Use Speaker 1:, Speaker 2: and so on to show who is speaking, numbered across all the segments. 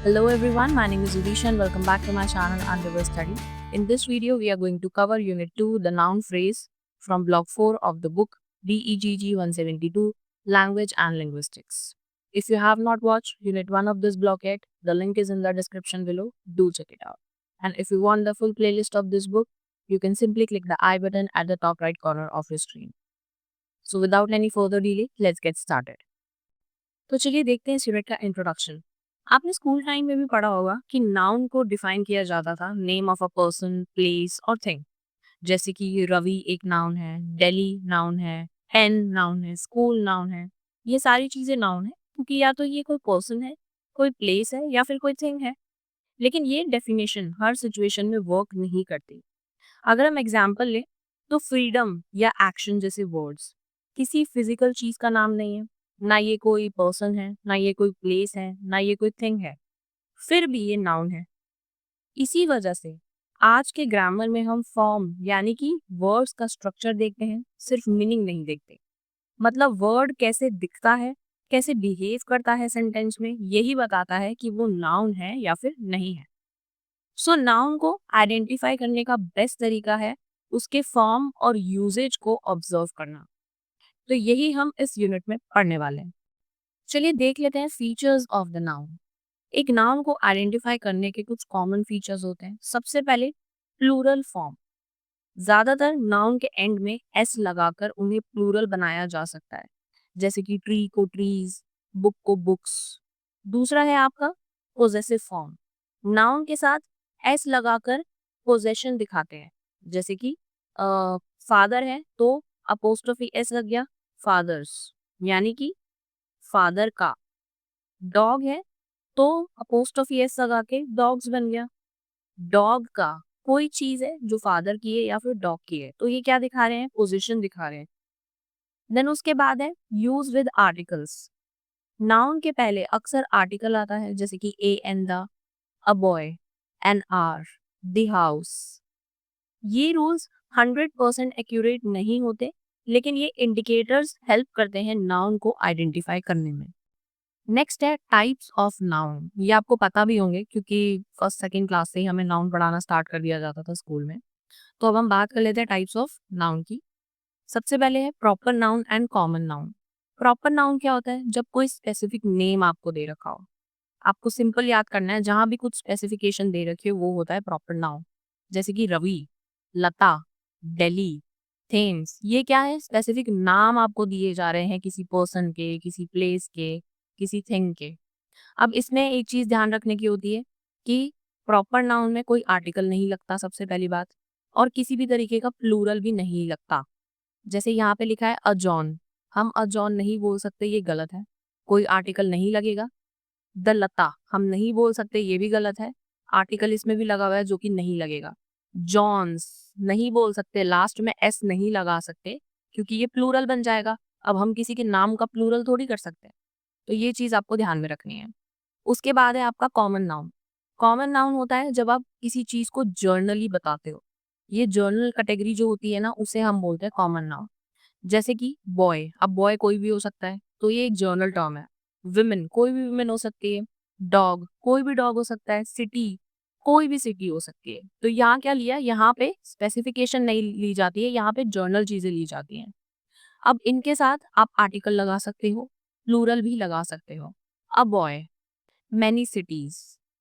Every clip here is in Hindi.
Speaker 1: Hello everyone, my name is Udisha and welcome back to my channel Underwear Study. In this video, we are going to cover Unit 2, the noun phrase from Block 4 of the book DEGG 172, Language and Linguistics. If you have not watched Unit 1 of this block yet, the link is in the description below. Do check it out. And if you want the full playlist of this book, you can simply click the I button at the top right corner of your screen. So without any further delay, let's get started. तो चलिए देखते हैं इस यूनिट का इंट्रोडक्शन। आपने स्कूल टाइम में भी पढ़ा होगा कि नाउन को डिफाइन किया जाता था name of a person, place और थिंग। जैसे कि रवि एक नाउन है, दिल्ली नाउन है, पेन नाउन है, स्कूल नाउन है। ये सारी चीजें नाउन है क्योंकि या तो ये कोई पर्सन है, कोई प्लेस है या फिर कोई थिंग है। लेकिन ये डेफिनेशन हर सिचुएशन में वर्क नहीं करती। अगर हम एग्जाम्पल लें तो फ्रीडम या एक्शन जैसे वर्ड्स किसी फिजिकल चीज का नाम नहीं है, ना ये कोई पर्सन है, ना ये कोई प्लेस है, ना ये कोई थिंग है, फिर भी ये नाउन है। इसी वजह से आज के ग्रामर में हम फॉर्म यानी कि वर्ड्स का स्ट्रक्चर देखते हैं, सिर्फ मीनिंग नहीं देखते। मतलब वर्ड कैसे दिखता है, कैसे बिहेव करता है सेंटेंस में, यही बताता है कि वो नाउन है या फिर नहीं है। सो नाउन को आइडेंटिफाई करने का बेस्ट तरीका है उसके फॉर्म और यूजेज को ऑब्जर्व करना। तो यही हम इस यूनिट में पढ़ने वाले हैं। चलिए देख लेते हैं फीचर्स ऑफ द नाउन। एक नाउन को आइडेंटिफाई करने के कुछ कॉमन फीचर्स होते हैं। सबसे पहले प्लूरल फॉर्म। ज्यादातर नाउन के एंड में एस लगाकर उन्हें प्लूरल बनाया जा सकता है, जैसे कि ट्री को ट्रीज, बुक को बुक्स। दूसरा है आपका पोजेसिव फॉर्म। नाउन के साथ एस लगाकर पोजेशन दिखाते हैं, जैसे कि फादर है तो अपोस्ट्रोफी एस लग गया, फादर्स, यानी कि फादर का। डॉग है तो अपोस्ट्रोफी एस लगा के डॉग्स बन गया। डॉग का कोई चीज है जो फादर की है या फिर डॉग की है, तो ये क्या दिखा रहे हैं, पोजीशन दिखा रहे हैं। देन उसके बाद है यूज विद आर्टिकल्स। नाउन के पहले अक्सर आर्टिकल आता है, जैसे कि A and the, a boy, an hour, the house. ये रूल्स 100% एक्यूरेट नहीं होते, लेकिन ये इंडिकेटर्स हेल्प करते हैं नाउन को आइडेंटिफाई करने में। नेक्स्ट है टाइप्स ऑफ नाउन। ये आपको पता भी होंगे क्योंकि फर्स्ट सेकंड क्लास से ही हमें नाउन पढ़ाना स्टार्ट कर दिया जाता था स्कूल में। तो अब हम बात कर लेते हैं टाइप्स ऑफ नाउन की। सबसे पहले है proper noun and common noun. Proper noun क्या होता है, जब कोई स्पेसिफिक नेम आपको दे रखा हो। आपको सिंपल याद करना है, जहां भी कुछ स्पेसिफिकेशन दे रखी हो वो होता है प्रॉपर नाउन। जैसे कि रवि, लता, दिल्ली, थेम्स। ये क्या है, स्पेसिफिक नाम आपको दिए जा रहे हैं किसी पर्सन के, किसी प्लेस के, किसी थिंग के। अब इसमें एक चीज ध्यान रखने की होती है कि प्रॉपर नाउन में कोई आर्टिकल नहीं लगता, सबसे पहली बात, और किसी भी तरीके का प्लूरल भी नहीं लगता। जैसे यहाँ पे लिखा है अ जॉन, हम अ जॉन नहीं बोल सकते, ये गलत है, कोई आर्टिकल नहीं लगेगा। द लता हम नहीं बोल सकते, ये भी गलत है, आर्टिकल इसमें भी लगा हुआ है जो कि नहीं लगेगा। जॉन्स नहीं बोल सकते, लास्ट में एस नहीं लगा सकते क्योंकि ये प्लूरल बन जाएगा। अब हम किसी के नाम का प्लूरल थोड़ी कर सकते हैं, तो ये चीज आपको ध्यान में रखनी है। उसके बाद है आपका कॉमन नाउन। कॉमन नाउन होता है जब आप किसी चीज को जर्नली बताते हो। ये जर्नल कैटेगरी जो होती है ना, उसे हम बोलते हैं कॉमन नाउन। जैसे कि बॉय, अब बॉय कोई भी हो सकता है तो ये एक जर्नल टर्म है। विमेन कोई भी विमेन हो सकती है। डॉग कोई भी डॉग हो सकता है। सिटी कोई भी सिटी हो सकती है। तो यहाँ क्या लिया, यहाँ पे स्पेसिफिकेशन नहीं ली जाती है, यहाँ पे जर्नल चीजें ली जाती हैं। अब इनके साथ आप आर्टिकल लगा सकते हो, प्लूरल भी लगा सकते हो। A boy, many cities,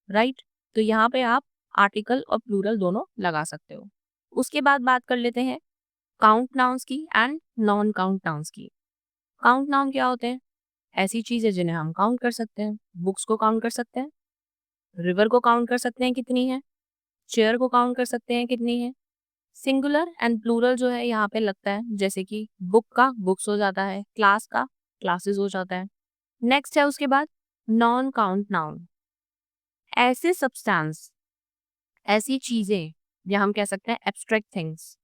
Speaker 1: right. तो यहाँ पे आप आर्टिकल और प्लूरल दोनों लगा सकते हो। उसके बाद बात कर लेते हैं काउंट नाउन्स की एंड नॉन काउंट नाउन्स की। काउंट नाउन क्या होते हैं, ऐसी चीजें जिन्हें हम काउंट कर सकते हैं। बुक्स को काउंट कर सकते हैं, रिवर को काउंट कर सकते हैं कितनी है, चेयर को काउंट कर सकते हैं कितनी है। सिंगुलर एंड प्लूरल जो है यहाँ पे लगता है, जैसे कि बुक का बुक्स हो जाता है, क्लास का क्लासेस हो जाता है। नेक्स्ट है उसके बाद नॉन काउंट नाउन। ऐसे सब्सटेंस, ऐसी चीजें, या हम कह सकते हैं एब्स्ट्रैक्ट थिंग्स,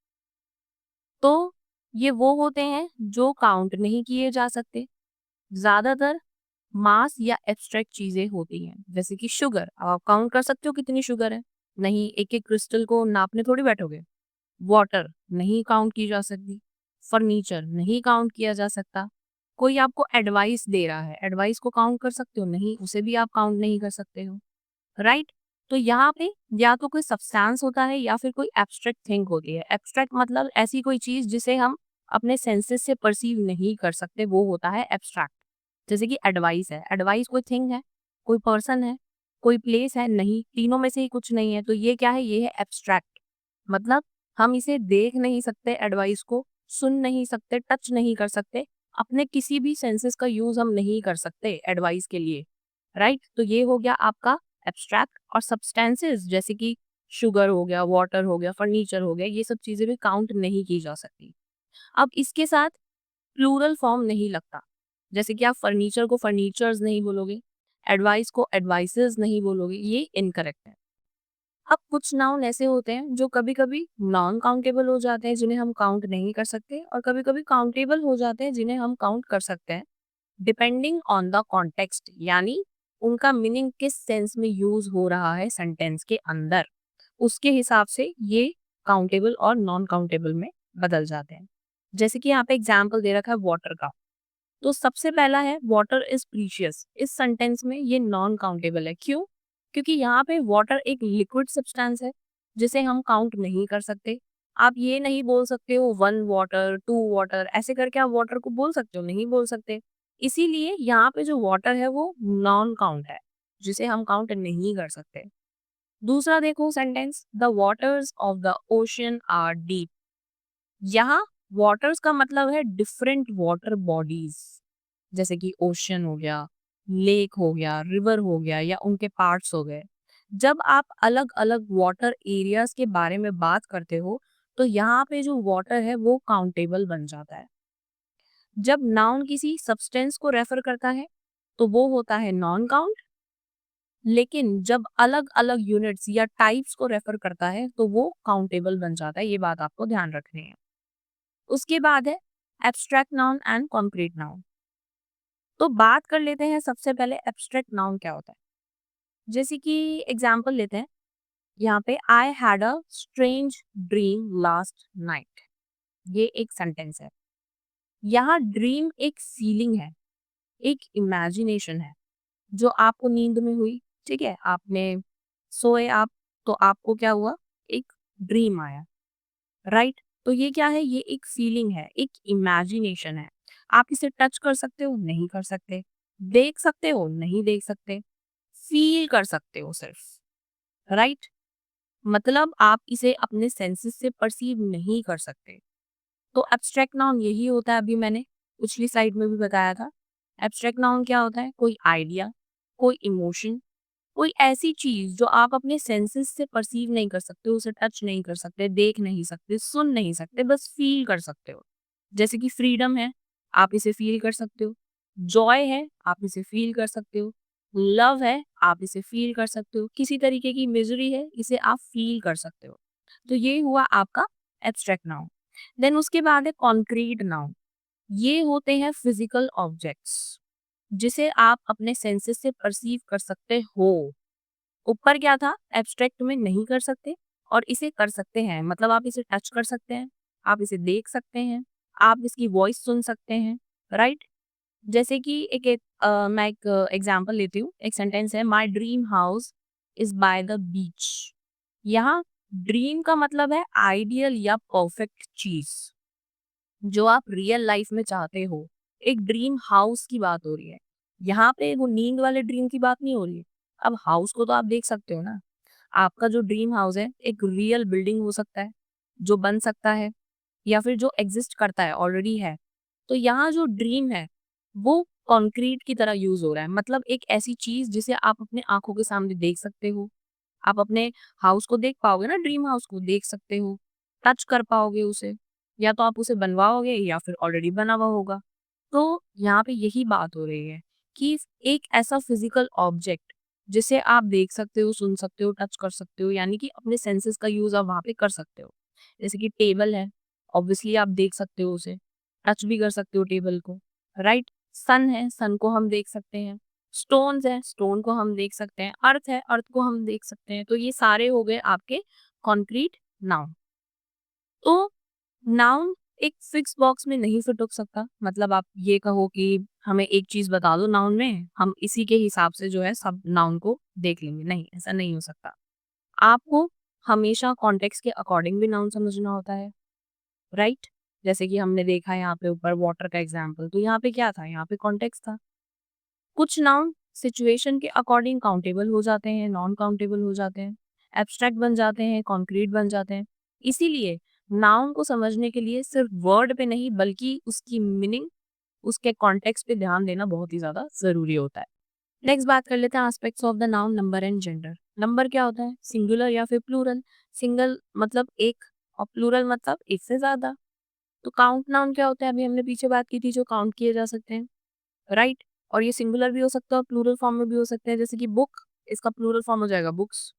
Speaker 1: तो ये वो होते हैं जो काउंट नहीं किए जा सकते। ज्यादातर मास या एब्स्ट्रैक्ट चीजें होती हैं, जैसे कि शुगर। अब आप काउंट कर सकते हो कितनी शुगर है, नहीं, एक एक क्रिस्टल को नापने थोड़ी बैठोगे। वाटर नहीं काउंट की जा सकती। फर्नीचर नहीं काउंट किया जा सकता। कोई आपको एडवाइस दे रहा है, एडवाइस को काउंट कर सकते हो, नहीं, उसे भी आप काउंट नहीं कर सकते हो। राइट। तो यहाँ पे या तो कोई सब्सटेंस होता है या फिर कोई एब्स्ट्रैक्ट थिंग होती है। एब्स्ट्रैक्ट मतलब ऐसी कोई चीज जिसे हम अपने सेंसेस से परसीव नहीं कर सकते, वो होता है एब्स्ट्रैक्ट। जैसे कि एडवाइस है, एडवाइस कोई थिंग है, कोई पर्सन है, कोई प्लेस है, नहीं, तीनों में से ही कुछ नहीं है, तो ये क्या है, ये है एब्स्ट्रैक्ट। मतलब हम इसे देख नहीं सकते, एडवाइस को सुन नहीं सकते, टच नहीं कर सकते, अपने किसी भी सेंसेस का यूज हम नहीं कर सकते एडवाइस के लिए। राइट, तो ये हो गया आपका एब्स्ट्रैक्ट। और सब्सटेंसेस जैसे कि शुगर हो गया, वाटर हो गया, फर्नीचर हो गया, ये सब चीजें भी काउंट नहीं की जा सकती। अब इसके साथ प्लूरल फॉर्म नहीं लगता। जैसे कि आप फर्नीचर को फर्नीचर्स नहीं बोलोगे, एडवाइस को एडवाइसेस नहीं बोलोगे, ये इनकरेक्ट है। अब कुछ नाउन ऐसे होते हैं जो कभी कभी नॉन काउंटेबल हो जाते हैं, जिन्हें हम काउंट नहीं कर सकते, और कभी कभी काउंटेबल हो जाते हैं, जिन्हें हम काउंट कर सकते हैं, डिपेंडिंग ऑन द कॉन्टेक्स्ट, यानी उनका मीनिंग किस सेंस में यूज हो रहा है सेंटेंस के अंदर, उसके हिसाब से ये काउंटेबल और नॉन काउंटेबल में बदल जाते हैं। जैसे कि यहाँ पे एग्जाम्पल दे रखा है वाटर का, तो सबसे पहला है वाटर इज प्रीशियस। इस सेंटेंस में ये नॉन काउंटेबल है। क्यों? क्योंकि यहाँ पे वाटर एक लिक्विड सब्सटेंस है जिसे हम काउंट नहीं कर सकते। आप ये नहीं बोल सकते हो 1 वाटर 2 वाटर, ऐसे करके आप वाटर को बोल सकते हो, नहीं बोल सकते। इसीलिए यहाँ पे जो वाटर है वो नॉन काउंट है, जिसे हम काउंट नहीं कर सकते। दूसरा देखो sentence, the waters of the ocean are deep. यहाँ वाटर्स का मतलब है डिफरेंट वाटर बॉडीज, जैसे कि ओशन हो गया, लेक हो गया, रिवर हो गया, या उनके पार्ट्स हो गए। जब आप अलग अलग वाटर एरियाज के बारे में बात करते हो, तो यहाँ पे जो वाटर है वो काउंटेबल बन जाता है। जब नाउन किसी सब्सटेंस को रेफर करता है तो वो होता है नॉन काउंट, लेकिन जब अलग अलग यूनिट्स या टाइप्स को रेफर करता है तो वो काउंटेबल बन जाता है। ये बात आपको ध्यान रखनी है। उसके बाद है abstract noun and concrete noun. तो बात कर लेते हैं सबसे पहले एब्स्ट्रैक्ट नाउन क्या होता है। जैसे कि एग्जांपल लेते हैं, यहाँ पे I had a strange dream last night, ये एक सेंटेंस है। यहाँ ड्रीम एक फीलिंग है, एक इमेजिनेशन है जो आपको नींद में हुई। ठीक है, आपने सोए आप, तो आपको क्या हुआ, एक ड्रीम आया। राइट, तो ये क्या है, ये एक फीलिंग है, एक इमेजिनेशन है। आप इसे टच कर सकते हो, नहीं कर सकते, देख सकते हो, नहीं देख सकते, फील कर सकते हो सिर्फ। राइट, मतलब आप इसे अपने सेंसेस से परसीव नहीं कर सकते। तो एब्स्ट्रैक्ट नाउन यही होता है, अभी मैंने पिछली स्लाइड में भी बताया था। एब्स्ट्रैक्ट नाउन क्या होता है, कोई आइडिया, कोई इमोशन, कोई ऐसी चीज जो आप अपने सेंसेस से परसीव नहीं कर सकते, उसे टच नहीं कर सकते, देख नहीं सकते, सुन नहीं सकते, बस फील कर सकते हो। जैसे कि फ्रीडम है, आप इसे फील कर सकते हो। जॉय है, आप इसे फील कर सकते हो। लव है, आप इसे फील कर सकते हो। किसी तरीके की मिजरी है, इसे आप फील कर सकते हो। तो ये हुआ आपका एब्स्ट्रैक्ट नाउन। देन उसके बाद है कॉन्क्रीट नाउन। ये होते हैं फिजिकल ऑब्जेक्ट्स जिसे आप अपने सेंसेस से परसीव कर सकते हो। ऊपर क्या था, एब्स्ट्रैक्ट में नहीं कर सकते, और इसे कर सकते हैं, मतलब आप इसे टच कर सकते हैं, आप इसे देख सकते हैं, आप इसकी वॉइस सुन सकते हैं। राइट, जैसे कि मैं एक एग्जांपल लेती हूँ। एक सेंटेंस है, my dream house is by the beach. यहाँ ड्रीम का मतलब है आइडियल या परफेक्ट चीज जो आप रियल लाइफ में चाहते हो। एक ड्रीम हाउस की बात हो रही है, यहाँ पे वो नींद वाले ड्रीम की बात नहीं हो रही है। अब हाउस को तो आप देख सकते हो ना। आपका जो ड्रीम हाउस है एक रियल बिल्डिंग हो सकता है जो बन सकता है, या फिर जो एग्जिस्ट करता है, ऑलरेडी है। तो यहाँ जो ड्रीम है वो कॉन्क्रीट की तरह यूज हो रहा है, मतलब एक ऐसी चीज जिसे आप अपने आंखों के सामने देख सकते हो। आप अपने हाउस को देख पाओगे ना, ड्रीम हाउस को देख सकते हो, टच कर पाओगे उसे, या तो आप उसे बनवाओगे या फिर ऑलरेडी बना हुआ होगा। तो यहाँ पे यही बात हो रही है कि एक ऐसा फिजिकल ऑब्जेक्ट जिसे आप देख सकते हो, सुन सकते हो, टच कर सकते हो, यानी कि अपने सेंसेस का यूज आप वहां पे कर सकते हो। जैसे कि टेबल है, ऑब्वियसली आप देख सकते हो उसे, टच भी कर सकते हो टेबल को। राइट, सन है, सन को हम देख सकते हैं। स्टोन्स है, स्टोन को हम देख सकते हैं। अर्थ है, अर्थ को हम देख सकते हैं। तो ये सारे हो गए आपके कॉन्क्रीट नाउन। तो नाउन एक फिक्स बॉक्स में नहीं फिट हो सकता, मतलब आप ये कहो कि हमें एक चीज बता दो नाउन में, हम इसी के हिसाब से जो है सब नाउन को देख लेंगे। नहीं, ऐसा नहीं हो सकता। आपको हमेशा कॉन्टेक्स्ट के अकॉर्डिंग भी नाउन समझना होता है, राइट? जैसे कि हमने देखा यहाँ पे ऊपर वाटर का एग्जाम्पल, तो यहाँ पे क्या था, यहाँ पे कॉन्टेक्स्ट था। कुछ नाउन सिचुएशन के अकॉर्डिंग काउंटेबल हो जाते हैं, नॉन काउंटेबल हो जाते हैं, एब्स्ट्रैक्ट बन जाते हैं, कॉन्क्रीट बन जाते हैं। इसीलिए नाउन को समझने के लिए सिर्फ वर्ड पे नहीं बल्कि उसकी मीनिंग, उसके कॉन्टेक्स्ट पे ध्यान देना बहुत ही ज्यादा जरूरी होता है। नेक्स्ट बात कर लेते हैं aspects of the noun, number and gender. Number क्या होता है, सिंगुलर या फिर प्लूरल। सिंगल मतलब एक, और प्लूरल मतलब एक से ज्यादा। तो काउंट नाउन क्या होता है, अभी हमने पीछे बात की थी, जो काउंट किए जा सकते हैं, राइट? और ये सिंगुलर भी हो सकता है और प्लूरल फॉर्म में भी हो सकते हैं, जैसे कि बुक, इसका प्लूरल फॉर्म हो जाएगा बुक्स।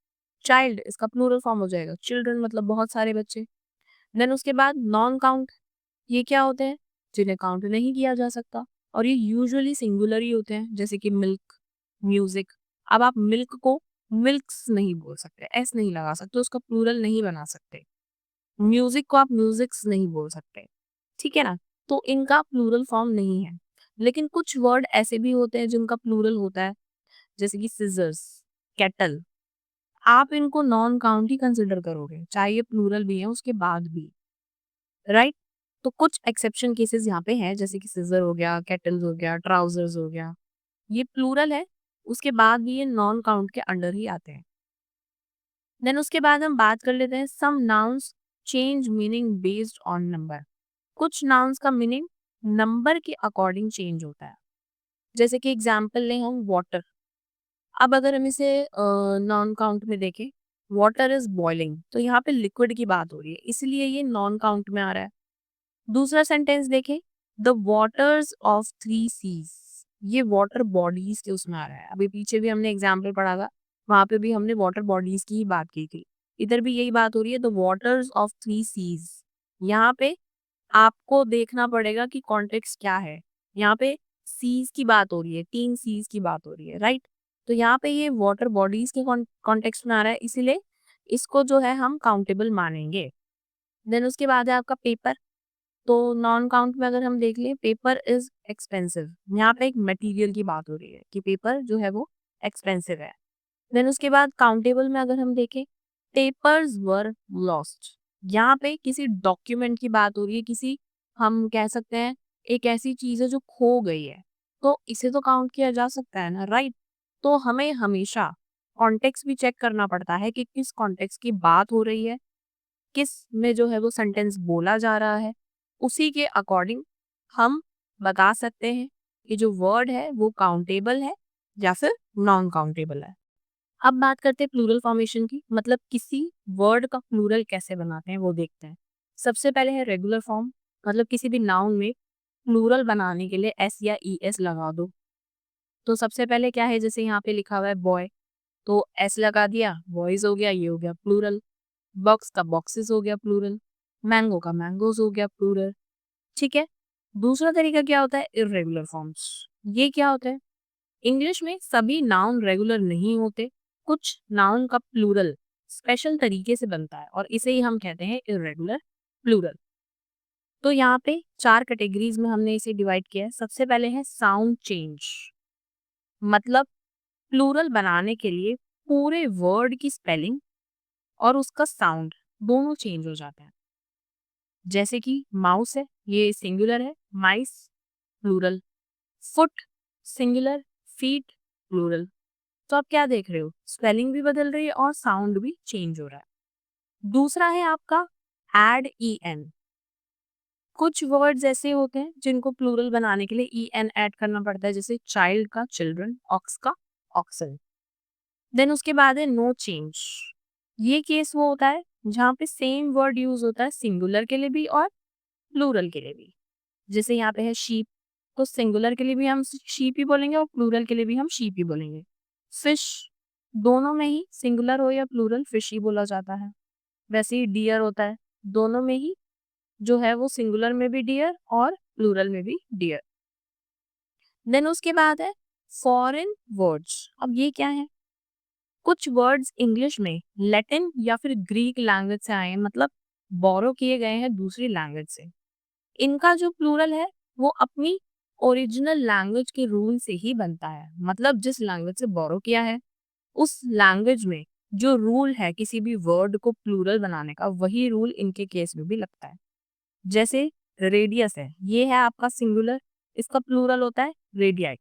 Speaker 1: चाइल्ड, इसका प्लूरल फॉर्म हो जाएगा चिल्ड्रन, मतलब बहुत सारे बच्चे। देन उसके बाद नॉन काउंट, ये क्या होते हैं, जिन्हें काउंट नहीं किया जा सकता, और ये यूजुअली सिंगुलर ही होते हैं, जैसे कि मिल्क, म्यूजिक। अब आप मिल्क को मिल्क्स नहीं बोल सकते, एस नहीं लगा सकते, उसका प्लूरल नहीं बना सकते। म्यूजिक को आप म्यूजिक्स नहीं बोल सकते, ठीक है ना? तो इनका प्लूरल फॉर्म नहीं है। लेकिन कुछ वर्ड ऐसे भी होते हैं जिनका प्लूरल होता है, जैसे कि सिजर्स, केटल। आप इनको नॉन काउंट ही कंसिडर करोगे, चाहे ये प्लूरल भी है उसके बाद भी, राइट? तो कुछ एक्सेप्शन केसेस यहाँ पे हैं, जैसे कि सिजर हो गया, केटल्स हो गया, ट्राउजर्स हो गया, ये प्लूरल है, उसके बाद भी ये नॉन काउंट के अंडर ही आते हैं। देन उसके बाद हम बात कर लेते हैं some nouns change meaning based on number. कुछ नाउन्स का मीनिंग नंबर के अकॉर्डिंग चेंज होता है। जैसे कि एग्जाम्पल लें हम वाटर। अब अगर हम इसे नॉन काउंट में देखें, वाटर इज बॉइलिंग, तो यहाँ पे लिक्विड की बात हो रही है, इसलिए ये नॉन काउंट में आ रहा है। दूसरा सेंटेंस देखें, the waters of three seas, ये वाटर बॉडीज के उसमें आ रहा है। अभी पीछे भी हमने एग्जाम्पल पढ़ा था, वहां पे भी हमने वाटर बॉडीज की ही बात की थी। इधर भी यही बात हो रही है, the waters of three seas. यहाँ पे आपको देखना पड़ेगा कि कॉन्टेक्स्ट क्या है। यहाँ पे सीज की बात हो रही है, तीन सीज की बात हो रही है, राइट? तो यहाँ पे ये वाटर बॉडीज के कॉन्टेक्स्ट में आ रहा है, इसीलिए इसको जो है हम काउंटेबल मानेंगे। देन उसके बाद है आपका पेपर। तो नॉन काउंट में अगर हम देख लें, पेपर इज एक्सपेंसिव, यहाँ पे एक मटेरियल की बात हो रही है कि पेपर जो है वो एक्सपेंसिव है। देन उसके बाद काउंटेबल में अगर हम देखें, पेपर्स वर लॉस्ट, यहाँ पे किसी डॉक्यूमेंट की बात हो रही है, किसी, हम कह सकते हैं एक ऐसी चीज है जो खो गई है, तो इसे तो काउंट किया जा सकता है ना, राइट? तो हमें हमेशा कॉन्टेक्स्ट भी चेक करना पड़ता है कि किस कॉन्टेक्स्ट की बात हो रही है, किस में जो है वो सेंटेंस बोला जा रहा है। उसी के अकॉर्डिंग हम बता सकते हैं कि जो वर्ड है वो काउंटेबल है या फिर नॉन काउंटेबल है। अब बात करते हैं प्लूरल फॉर्मेशन की, मतलब किसी वर्ड का प्लूरल कैसे बनाते हैं वो देखते हैं। सबसे पहले है रेगुलर फॉर्म, मतलब किसी भी नाउन में प्लूरल बनाने के लिए एस या ई एस लगा दो। तो सबसे पहले क्या है, जैसे यहाँ पे लिखा हुआ है बॉय, तो एस लगा दिया, बॉयज हो गया, ये हो गया प्लूरल। बॉक्स का बॉक्सेस हो गया प्लूरल। मैंगो का मैंगोज हो गया प्लूरल, ठीक है? दूसरा तरीका क्या होता है, इरेगुलर फॉर्म्स। ये क्या होता है, इंग्लिश में सभी नाउन रेगुलर नहीं होते, कुछ नाउन का प्लूरल स्पेशल तरीके से बनता है और इसे ही हम कहते हैं इरेगुलर प्लूरल। तो यहाँ पे चार कैटेगरीज में हमने इसे डिवाइड किया है। सबसे पहले है साउंड चेंज, मतलब प्लूरल बनाने के लिए पूरे वर्ड की स्पेलिंग और उसका साउंड दोनों चेंज हो जाते हैं। जैसे कि माउस है, ये सिंगुलर है, mice plural. Foot singular, feet plural. तो आप क्या देख रहे हो, स्पेलिंग भी बदल रही है और साउंड भी चेंज हो रहा है। दूसरा है आपका एड ई एन। कुछ वर्ड्स ऐसे होते हैं जिनको प्लूरल बनाने के लिए ई एन ऐड करना पड़ता है, जैसे चाइल्ड का चिल्ड्रन, ऑक्स का ऑक्सन। देन उसके बाद है नो चेंज। ये केस वो होता है जहाँ पे सेम वर्ड यूज होता है सिंगुलर के लिए भी और प्लूरल के लिए भी। जैसे यहाँ पे है शीप, तो सिंगुलर के लिए भी हम शीप ही बोलेंगे और प्लूरल के लिए भी हम शीप ही बोलेंगे। फिश, दोनों में ही सिंगुलर हो या प्लूरल फिश ही बोला जाता है। वैसे ही डियर होता है, दोनों में ही जो है वो सिंगुलर में भी डियर और प्लूरल में भी डियर। देन उसके बाद है फॉरेन वर्ड्स। अब ये क्या है, कुछ वर्ड्स इंग्लिश में लैटिन या फिर ग्रीक लैंग्वेज से आए हैं, मतलब बोरो किए गए हैं दूसरी लैंग्वेज से। इनका जो प्लूरल है वो अपनी ओरिजिनल लैंग्वेज के रूल से ही बनता है। मतलब जिस लैंग्वेज से बोरो किया है उस लैंग्वेज में जो रूल है किसी भी वर्ड को प्लूरल बनाने का, वही रूल इनके केस में भी लगता है। जैसे रेडियस है, ये है आपका सिंगुलर, इसका प्लूरल होता है रेडियाई।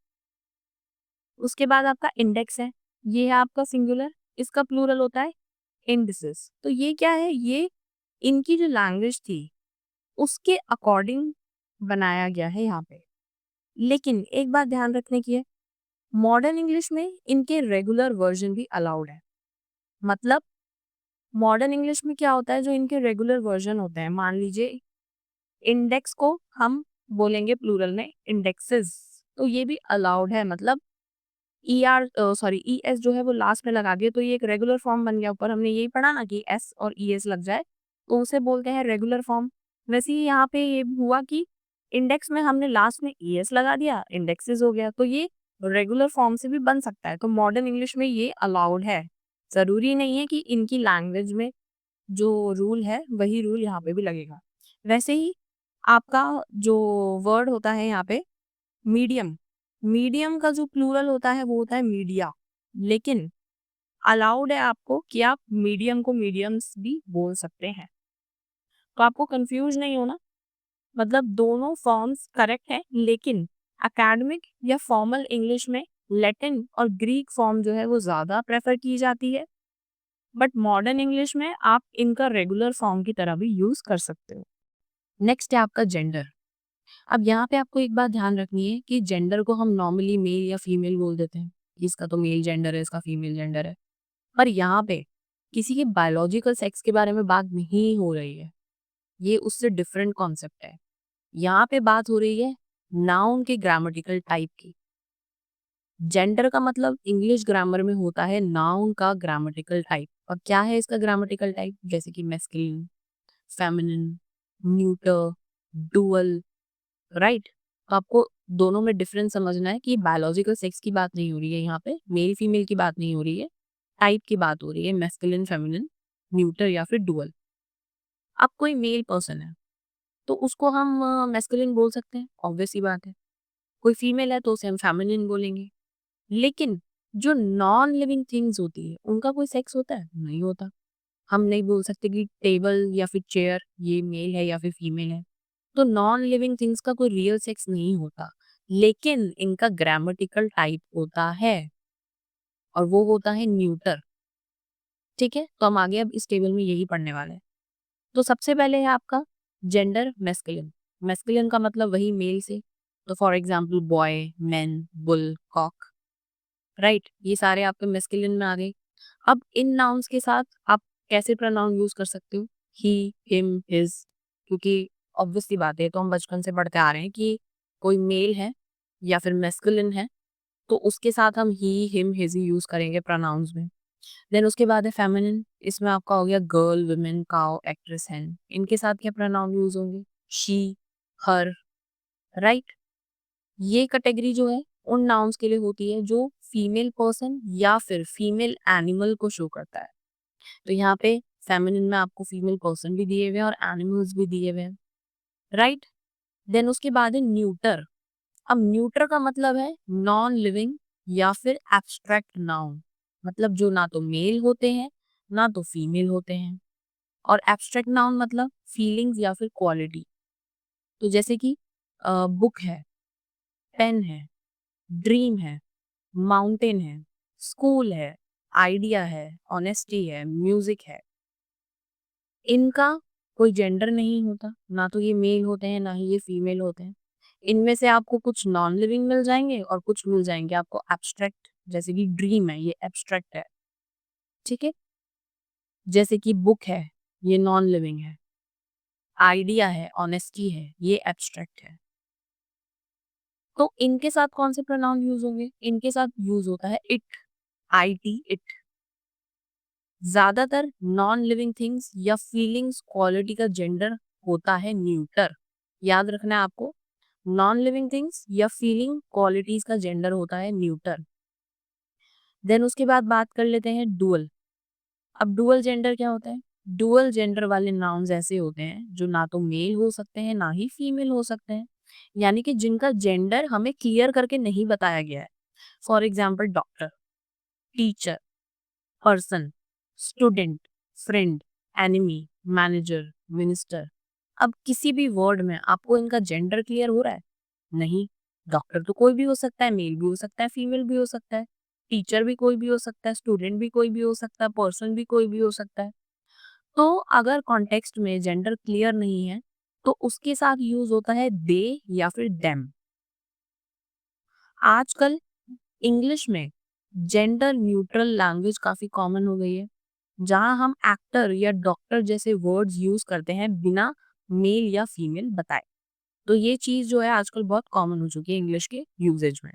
Speaker 1: उसके बाद आपका इंडेक्स है, ये है आपका सिंगुलर, इसका प्लूरल होता है इंडिसेस। तो ये क्या है, ये इनकी जो लैंग्वेज थी उसके अकॉर्डिंग बनाया गया है यहाँ पे। लेकिन एक बात ध्यान रखने की है, मॉडर्न इंग्लिश में इनके रेगुलर वर्जन भी अलाउड है। मतलब मॉडर्न इंग्लिश में क्या होता है, जो इनके रेगुलर वर्जन होते हैं, मान लीजिए इंडेक्स को हम बोलेंगे प्लूरल में इंडेक्सेस, तो ये भी अलाउड है। मतलब ई एस जो है वो लास्ट में लगा दिया तो ये एक रेगुलर फॉर्म बन गया। ऊपर हमने यही पढ़ा ना कि एस और ई एस लग जाए तो उसे बोलते हैं रेगुलर फॉर्म। वैसे ही यहाँ पे ये हुआ कि इंडेक्स में हमने लास्ट में ई एस लगा दिया, इंडेक्सेस हो गया, तो ये रेगुलर फॉर्म से भी बन सकता है। तो मॉडर्न इंग्लिश में ये अलाउड है। जरूरी नहीं है कि इनकी लैंग्वेज में जो रूल है वही रूल यहाँ पे भी लगेगा। वैसे ही आपका जो वर्ड होता है यहाँ पे मीडियम, मीडियम का जो प्लूरल होता है वो होता है मीडिया। लेकिन अलाउड है आपको कि आप मीडियम को मीडियम्स भी बोल सकते हैं। तो आपको कंफ्यूज नहीं होना, मतलब दोनों फॉर्म्स करेक्ट है, लेकिन एकेडमिक या फॉर्मल इंग्लिश में लैटिन और ग्रीक फॉर्म जो है वो ज़्यादा प्रेफर की जाती है। बट मॉडर्न इंग्लिश में आप इनका रेगुलर फॉर्म की तरह भी यूज़ कर सकते हो। नेक्स्ट है आपका जेंडर। अब यहाँ पे आपको एक बात ध्यान रखनी है कि जेंडर को हम नॉर्मली मेल या फीमेल बोल देते हैं, इसका तो मेल जेंडर है, इसका फीमेल जेंडर है। पर यहाँ पे किसी के बायोलॉजिकल सेक्स के बारे में बात नहीं हो रही है, ये उससे डिफरेंट कॉन्सेप्ट है। यहाँ पे बात हो रही है नाउन के ग्रामेटिकल टाइप की। जेंडर का मतलब इंग्लिश ग्रामर में होता है नाउन का ग्रामेटिकल टाइप। और क्या है इसका ग्रामेटिकल टाइप, जैसे कि masculine, feminine, neuter, dual, right. तो आपको दोनों में डिफरेंस समझना है कि बायोलॉजिकल सेक्स की बात नहीं हो रही है, यहाँ पे मेल फीमेल की बात नहीं हो रही है, टाइप की बात हो रही है, मैस्कुलिन, फेमिनिन, न्यूटर या फिर डुअल। अब कोई मेल पर्सन है तो उसको हम मैस्कुलिन बोल सकते हैं, ऑब्वियस सी बात है। कोई फीमेल है तो उसे हम फेमिनिन बोलेंगे। लेकिन जो नॉन लिविंग थिंग्स होती है उनका कोई सेक्स होता है, नहीं होता। हम नहीं बोल सकते कि टेबल या फिर चेयर ये मेल है या फिर फीमेल है। तो नॉन लिविंग थिंग्स का कोई रियल सेक्स नहीं होता, लेकिन इनका ग्रामेटिकल टाइप होता है और वो होता है न्यूटर। ठीक है, तो हम आगे अब इस टेबल में यही पढ़ने वाले हैं। तो सबसे पहले है आपका जेंडर मैस्कुलिन। मैस्कुलिन का मतलब वही मेल से, तो for example boy, man, bull, cock, right, ये सारे आपके मैस्कुलिन में आ गए। अब इन नाउन्स के साथ आप कैसे प्रोनाउन यूज कर सकते हो, ही, हिम, हिज, क्योंकि ऑब्वियस सी बात है, तो हम बचपन से पढ़ते आ रहे हैं कि कोई मेल है या फिर मैस्कुलिन है तो उसके साथ हम ही, हिम, हिज ही यूज करेंगे प्रोनाउंस में। देन उसके बाद है फेमिनिन, इसमें आपका हो गया गर्ल, वुमेन, काउ, एक्ट्रेस, हैन। इनके साथ क्या प्रोनाउन यूज होंगे, शी, हर, राइट। ये कैटेगरी जो है उन नाउन्स के लिए होती है जो फीमेल पर्सन या फिर फीमेल एनिमल को शो करता है। तो यहाँ पे फेमिनिन में आपको फीमेल पर्सन भी दिए हुए हैं और एनिमल्स भी दिए हुए हैं, राइट। देन उसके बाद है न्यूटर। अब न्यूटर का मतलब है नॉन लिविंग या फिर एब्स्ट्रैक्ट नाउन, मतलब जो ना तो मेल होते हैं ना तो फीमेल होते हैं। और एब्स्ट्रैक्ट नाउन मतलब फीलिंग्स या फिर क्वालिटी। तो जैसे कि बुक है, पेन है, ड्रीम है, माउंटेन है, स्कूल है, आइडिया है, ऑनेस्टी है, म्यूजिक है। इनका कोई जेंडर नहीं होता, ना तो ये मेल होते हैं ना ही ये फीमेल होते हैं। इनमें से आपको कुछ नॉन लिविंग मिल जाएंगे और कुछ मिल जाएंगे आपको एब्स्ट्रैक्ट, जैसे कि ड्रीम है, ये एब्स्ट्रैक्ट है, ठीक है। जैसे कि बुक है, ये नॉन लिविंग है, आइडिया है, ऑनेस्टी है, ये एब्स्ट्रैक्ट है। तो इनके साथ कौन से प्रोनाउन यूज होंगे, इनके साथ यूज होता है इट, आई टी, इट। ज्यादातर नॉन लिविंग थिंग्स या फीलिंग्स क्वालिटी का जेंडर होता है न्यूटर। याद रखना है आपको, नॉन लिविंग थिंग्स या फीलिंग क्वालिटीज का जेंडर होता है न्यूटर। देन उसके बाद बात कर लेते हैं डुअल। अब डुअल जेंडर क्या होता है, डुअल जेंडर वाले नाउन्स ऐसे होते हैं जो ना तो मेल हो सकते हैं ना ही फीमेल हो सकते हैं। यानी कि जिनका जेंडर हमें क्लियर करके नहीं बताया गया है। For example doctor, teacher, person, student, friend, enemy, manager, minister. अब किसी भी वर्ड में आपको इनका जेंडर क्लियर हो रहा है? नहीं। डॉक्टर तो कोई भी हो सकता है, मेल भी हो सकता है, फीमेल भी हो सकता है, टीचर भी कोई भी हो सकता है, स्टूडेंट भी कोई भी हो सकता है, पर्सन भी कोई भी हो सकता है। तो अगर कॉन्टेक्स्ट में जेंडर क्लियर नहीं है, तो उसके साथ यूज होता है दे या फिर देम। आजकल इंग्लिश में जेंडर न्यूट्रल लैंग्वेज काफी कॉमन हो गई है, जहां हम एक्टर या डॉक्टर जैसे वर्ड्स यूज करते हैं बिना मेल या फीमेल बताए। तो ये चीज जो है आजकल बहुत कॉमन हो चुकी है इंग्लिश के यूजेज में।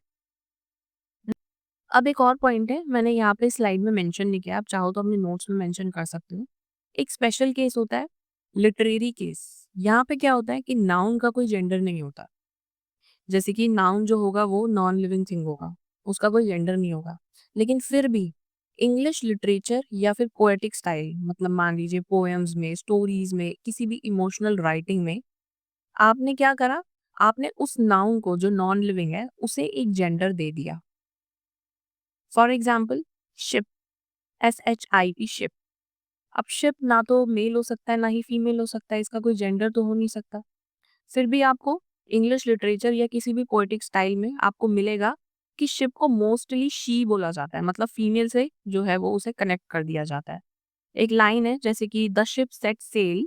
Speaker 1: अब एक और पॉइंट है, मैंने यहाँ पे स्लाइड में मेंशन नहीं किया, आप चाहो तो अपने नोट्स में मेंशन कर सकते हो। एक स्पेशल केस होता है लिटरेरी केस। यहाँ पे क्या होता है कि नाउन का कोई जेंडर नहीं होता। जैसे कि नाउन जो होगा वो नॉन लिविंग थिंग होगा, उसका कोई जेंडर नहीं होगा। लेकिन फिर भी इंग्लिश लिटरेचर या फिर पोएटिक स्टाइल, मतलब मान लीजिए पोएम्स में, स्टोरीज में, किसी भी इमोशनल राइटिंग में आपने क्या करा, आपने उस नाउन को जो नॉन लिविंग है उसे एक जेंडर दे दिया। For example ship, SHIP, ship. अब शिप ना तो मेल हो सकता है ना ही फीमेल हो सकता है, इसका कोई जेंडर तो हो नहीं सकता। फिर भी आपको इंग्लिश लिटरेचर या किसी भी पोएटिक स्टाइल में आपको मिलेगा कि शिप को मोस्टली शी बोला जाता है, मतलब फीमेल से जो है वो उसे कनेक्ट कर दिया जाता है। एक लाइन है जैसे कि the ship set sail,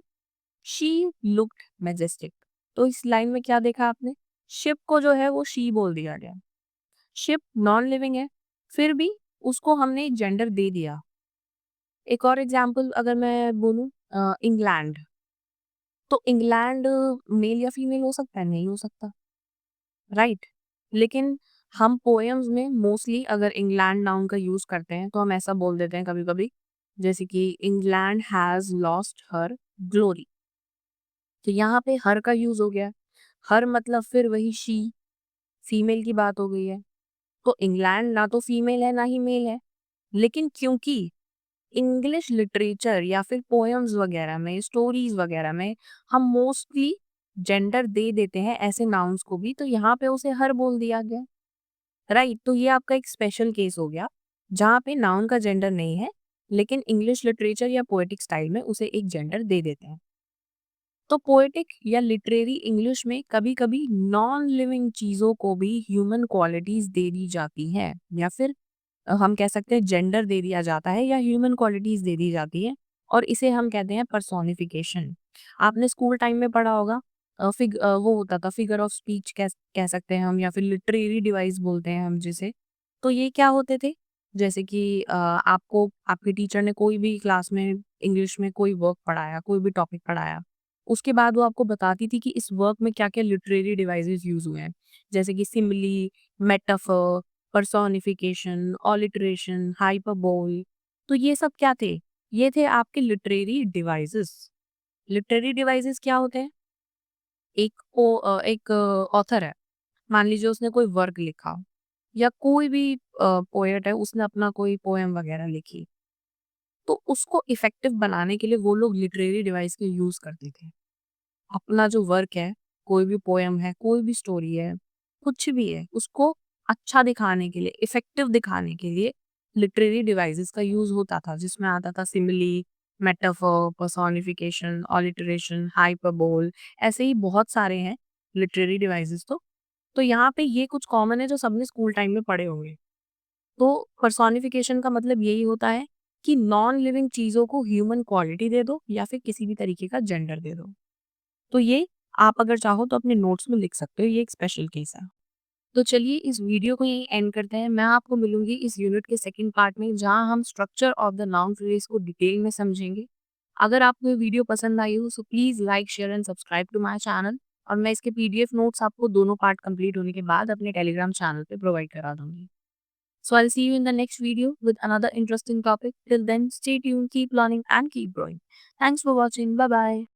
Speaker 1: she looked majestic. तो इस लाइन में क्या देखा आपने, शिप को जो है वो शी बोल दिया गया। शिप नॉन लिविंग है, फिर भी उसको हमने एक जेंडर दे दिया। एक और एग्जाम्पल अगर मैं बोलूं, इंग्लैंड। तो इंग्लैंड मेल या फीमेल हो सकता है? नहीं हो सकता, राइट। लेकिन हम पोएम्स में मोस्टली अगर इंग्लैंड नाउन का यूज करते हैं तो हम ऐसा बोल देते हैं कभी कभी, जैसे कि England has lost her glory. तो यहाँ पे हर का यूज हो गया। हर मतलब फिर वही शी, फीमेल की बात हो गई है। तो इंग्लैंड ना तो फीमेल है ना ही मेल है। लेकिन क्योंकि इंग्लिश लिटरेचर या फिर पोएम्स वगैरह में, स्टोरीज वगैरह में हम मोस्टली जेंडर दे देते हैं ऐसे नाउन्स को भी, तो यहाँ पे उसे हर बोल दिया गया, राइट। तो ये आपका एक स्पेशल केस हो गया जहाँ पे नाउन का जेंडर नहीं है, लेकिन इंग्लिश लिटरेचर या पोएटिक स्टाइल में उसे एक जेंडर दे देते हैं। तो पोएटिक या लिटरेरी इंग्लिश में कभी कभी नॉन लिविंग चीजों को भी ह्यूमन क्वालिटीज दे दी जाती हैं, या फिर हम कह सकते हैं जेंडर दे दिया जाता है या ह्यूमन क्वालिटीज दे दी जाती है, और इसे हम कहते हैं पर्सोनिफिकेशन। आपने स्कूल टाइम में पढ़ा होगा, वो होता था फिगर ऑफ स्पीच, कह सकते हैं हम, या फिर लिटरेरी डिवाइस बोलते हैं हम जिसे। तो ये क्या होते थे, जैसे कि आपको आपके टीचर ने कोई भी क्लास में इंग्लिश में कोई वर्क पढ़ाया, कोई भी टॉपिक पढ़ाया, उसके बाद वो आपको बताती थी कि इस वर्क में क्या क्या लिटरेरी डिवाइसेस यूज हुए हैं, जैसे कि सिमिली, मेटाफर, पर्सोनिफिकेशन, ऑलिटरेशन, हाइपरबोल। तो ये सब क्या थे, ये थे आपके लिटरेरी डिवाइसेस। लिटरेरी डिवाइसेस क्या होते हैं, एक ऑथर है, मान लीजिए उसने कोई वर्क लिखा, या कोई भी पोएट है उसने अपना कोई पोएम वगैरह लिखी, तो उसको इफेक्टिव बनाने के लिए वो लोग लिटरेरी डिवाइस के यूज करते थे। अपना जो वर्क है, कोई भी पोएम है, कोई भी स्टोरी है, कुछ भी है, उसको अच्छा दिखाने के लिए, इफेक्टिव दिखाने के लिए लिटरेरी डिवाइसेस का यूज होता था, जिसमें आता था सिमिली, मेटाफर, पर्सोनिफिकेशन, ऑलिटरेशन, हाइपरबोल। ऐसे ही बहुत सारे हैं लिटरेरी डिवाइसेस। तो यहाँ पे ये कुछ कॉमन है जो सबने स्कूल टाइम में पढ़े होंगे। तो पर्सोनिफिकेशन का मतलब यही होता है कि नॉन लिविंग चीजों को ह्यूमन क्वालिटी दे दो या फिर किसी भी तरीके का जेंडर दे दो। तो ये आप अगर चाहो तो अपने नोट्स में लिख सकते हो, ये एक स्पेशल केस है। तो चलिए इस वीडियो को यहीं एंड करते हैं। मैं आपको मिलूंगी इस यूनिट के सेकंड पार्ट में, जहां हम structure of the noun phrase को डिटेल में समझेंगे। अगर आपको ये वीडियो पसंद आई हो, so please like, share and subscribe to my channel. और मैं इसके PDF नोट्स आपको दोनों पार्ट कंप्लीट होने के बाद अपने टेलीग्राम चैनल पे प्रोवाइड करा दूंगी। So I'll see you in the next video with another interesting topic. Till then, stay tuned, keep learning and keep growing. Thanks for watching. Bye bye.